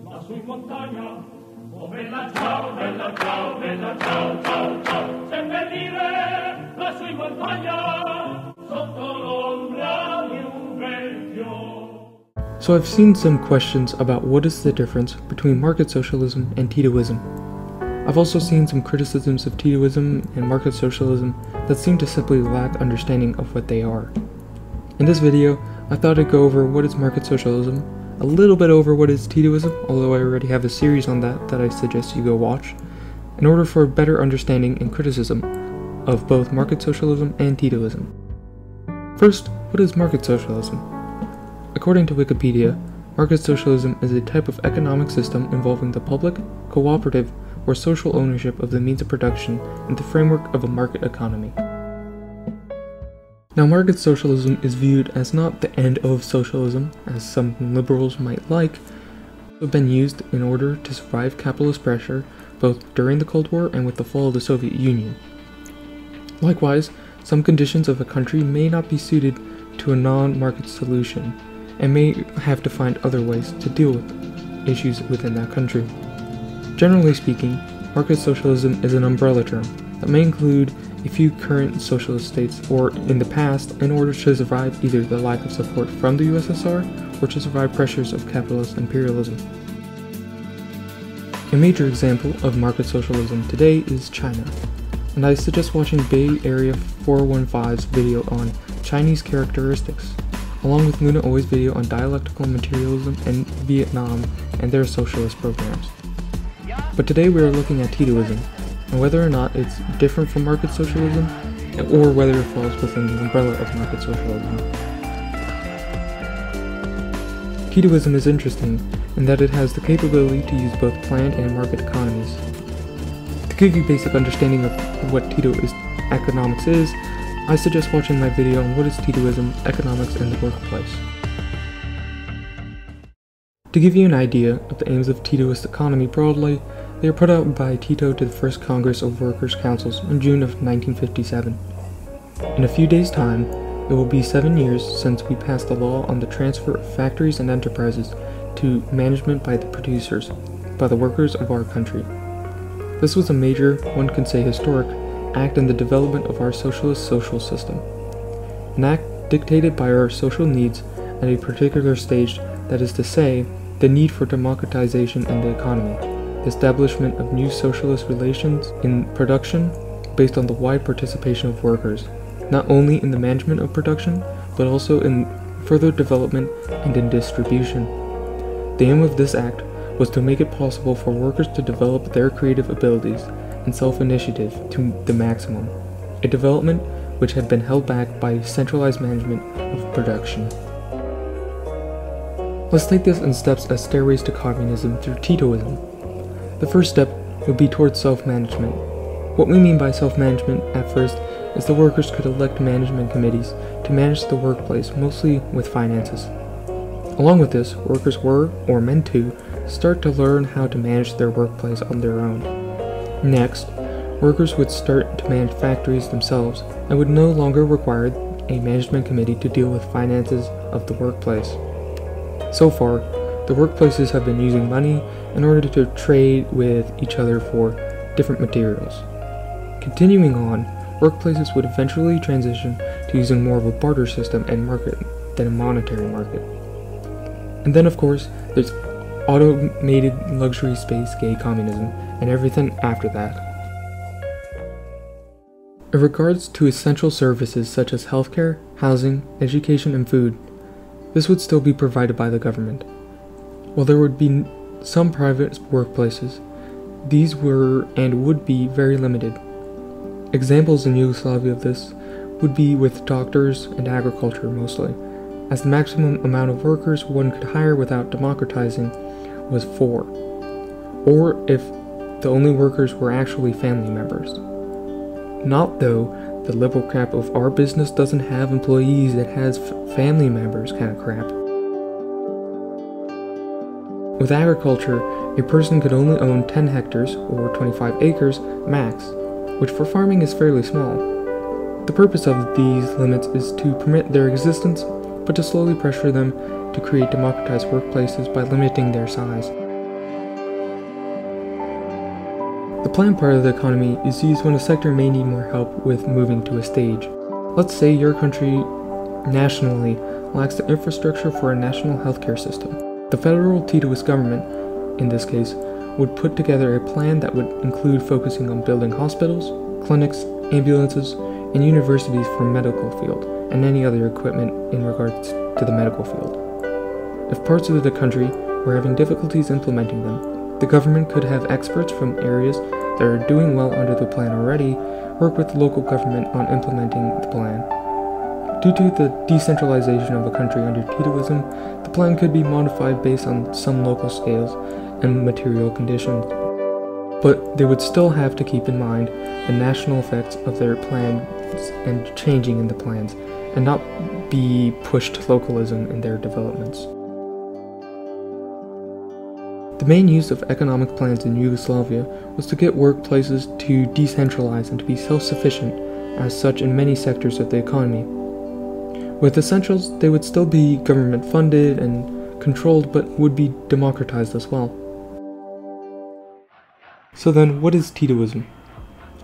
lassù in montagna. Oh bella ciao, bella ciao, bella ciao, ciao, ciao. C'è per dire lassù in montagna, sotto l'ombra di un vecchio. So I've seen some questions about what is the difference between market socialism and Titoism. I've also seen some criticisms of Titoism and market socialism that seem to simply lack understanding of what they are. In this video, I thought I'd go over what is market socialism, a little bit over what is Titoism, although I already have a series on that I suggest you go watch, in order for a better understanding and criticism of both market socialism and Titoism. First, what is market socialism? According to Wikipedia, market socialism is a type of economic system involving the public, cooperative, or social ownership of the means of production in the framework of a market economy. Now, market socialism is viewed as not the end of socialism, as some liberals might like, but have been used in order to survive capitalist pressure both during the Cold War and with the fall of the Soviet Union. Likewise, some conditions of a country may not be suited to a non-market solution, and may have to find other ways to deal with issues within that country. Generally speaking, market socialism is an umbrella term that may include a few current socialist states, or in the past, in order to survive either the lack of support from the USSR or to survive pressures of capitalist imperialism. A major example of market socialism today is China, and I suggest watching Bay Area 415's video on Chinese characteristics, along with Luna Oi's video on dialectical materialism and Vietnam and their socialist programs. But today we are looking at Titoism, and whether or not it's different from market socialism, or whether it falls within the umbrella of market socialism. Titoism is interesting in that it has the capability to use both planned and market economies. To give you basic understanding of what Titoist economics is, I suggest watching my video on what is Titoism, economics, and the workplace. To give you an idea of the aims of Titoist economy broadly, they were put out by Tito to the First Congress of Workers' Councils in June of 1957. In a few days' time, it will be 7 years since we passed the law on the transfer of factories and enterprises to management by the producers, by the workers of our country. This was a major, one can say historic, act in the development of our socialist social system. An act dictated by our social needs at a particular stage, that is to say, the need for democratization in the economy, the establishment of new socialist relations in production based on the wide participation of workers, not only in the management of production, but also in further development and in distribution. The aim of this act was to make it possible for workers to develop their creative abilities and self-initiative to the maximum, a development which had been held back by centralized management of production. Let's take this in steps as stairways to communism through Titoism. The first step would be towards self-management. What we mean by self-management at first is the workers could elect management committees to manage the workplace, mostly with finances. Along with this, workers were, or meant to, start to learn how to manage their workplace on their own. Next, workers would start to manage factories themselves and would no longer require a management committee to deal with finances of the workplace. So far, the workplaces have been using money in order to trade with each other for different materials. Continuing on, workplaces would eventually transition to using more of a barter system and market than a monetary market. And then, of course, there's automated luxury space gay communism and everything after that. In regards to essential services such as healthcare, housing, education, and food, this would still be provided by the government. While there would be some private workplaces, these were and would be very limited. Examples in Yugoslavia of this would be with doctors and agriculture mostly, as the maximum amount of workers one could hire without democratizing was 4, or if the only workers were actually family members. Not though the liberal crap of our business doesn't have employees, it has family members kind of crap. With agriculture, a person could only own 10 hectares or 25 acres max, which for farming is fairly small. The purpose of these limits is to permit their existence but to slowly pressure them to create democratized workplaces by limiting their size. The planned part of the economy is used when a sector may need more help with moving to a stage. Let's say your country nationally lacks the infrastructure for a national healthcare system. The federal Titoist government, in this case, would put together a plan that would include focusing on building hospitals, clinics, ambulances, and universities for medical field, and any other equipment in regards to the medical field. If parts of the country were having difficulties implementing them, the government could have experts from areas that are doing well under the plan already work with the local government on implementing the plan. Due to the decentralization of a country under Titoism, the plan could be modified based on some local scales and material conditions. But they would still have to keep in mind the national effects of their plans and changing in the plans, and not be pushed to localism in their developments. The main use of economic plans in Yugoslavia was to get workplaces to decentralize and to be self-sufficient as such in many sectors of the economy. With essentials, they would still be government funded and controlled, but would be democratized as well. So then, what is Titoism?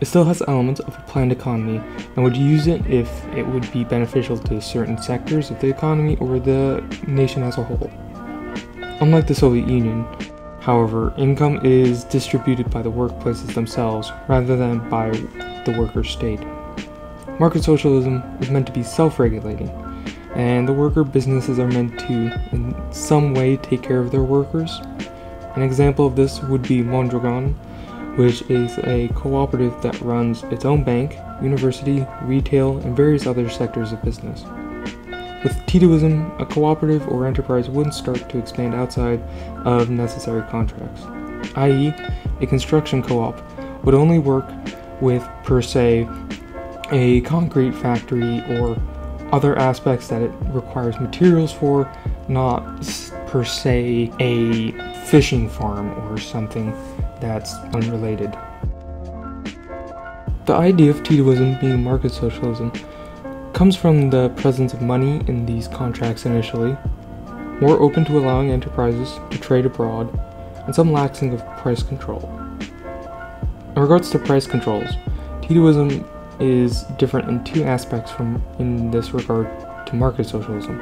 It still has elements of a planned economy, and would use it if it would be beneficial to certain sectors of the economy or the nation as a whole. Unlike the Soviet Union, however, income is distributed by the workplaces themselves rather than by the worker state. Market socialism is meant to be self-regulating, and the worker businesses are meant to, in some way, take care of their workers. An example of this would be Mondragon, which is a cooperative that runs its own bank, university, retail, and various other sectors of business. With Titoism, a cooperative or enterprise wouldn't start to expand outside of necessary contracts, i.e., a construction co-op would only work with, per se, a concrete factory or other aspects that it requires materials for, not per se a fishing farm or something that's unrelated. The idea of Titoism being market socialism comes from the presence of money in these contracts initially, more open to allowing enterprises to trade abroad, and some laxing of price control. In regards to price controls, Titoism is different in two aspects in this regard to market socialism.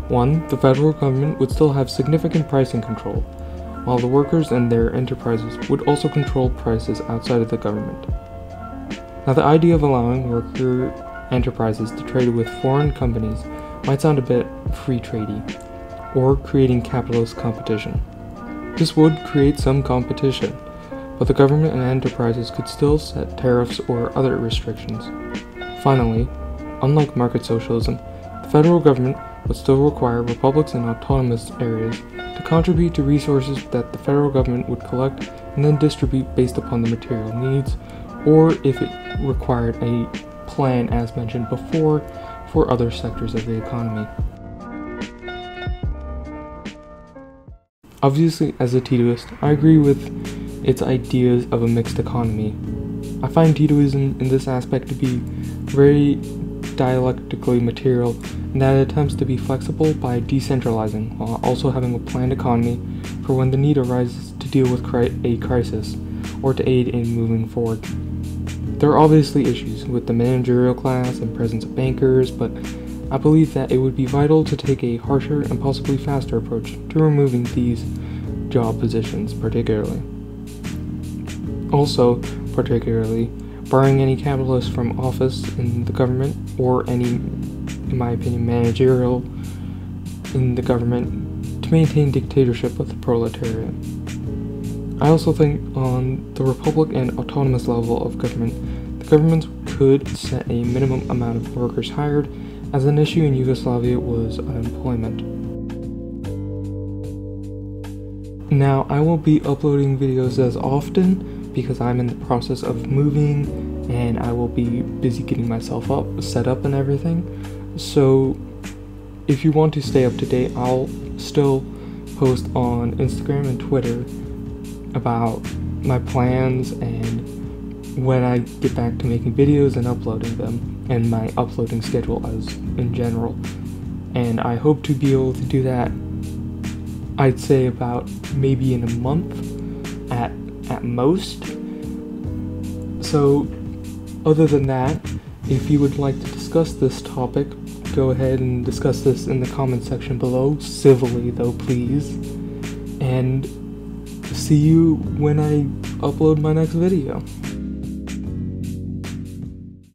One, the federal government would still have significant pricing control, while the workers and their enterprises would also control prices outside of the government. Now, the idea of allowing worker enterprises to trade with foreign companies might sound a bit free tradey, or creating capitalist competition. This would create some competition, but the government and enterprises could still set tariffs or other restrictions. Finally, unlike market socialism, the federal government would still require republics and autonomous areas to contribute to resources that the federal government would collect and then distribute based upon the material needs, or if it required a plan, as mentioned before, for other sectors of the economy. Obviously, as a Titoist, I agree with its ideas of a mixed economy. I find Titoism in this aspect to be very dialectically material, and that it attempts to be flexible by decentralizing while also having a planned economy for when the need arises to deal with a crisis or to aid in moving forward. There are obviously issues with the managerial class and presence of bankers, but I believe that it would be vital to take a harsher and possibly faster approach to removing these job positions particularly barring any capitalists from office in the government or any, in my opinion, managerial in the government to maintain dictatorship of the proletariat. I also think on the republic and autonomous level of government, the governments could set a minimum amount of workers hired, as an issue in Yugoslavia was unemployment. Now, I won't be uploading videos as often because I'm in the process of moving and I will be busy getting myself set up and everything. So if you want to stay up to date, I'll still post on Instagram and Twitter about my plans and when I get back to making videos and uploading them, and my uploading schedule as in general. and I hope to be able to do that, I'd say about maybe in a month at most. So other than that, if you would like to discuss this topic, go ahead and discuss this in the comment section below, civilly though, please. And see you when I upload my next video.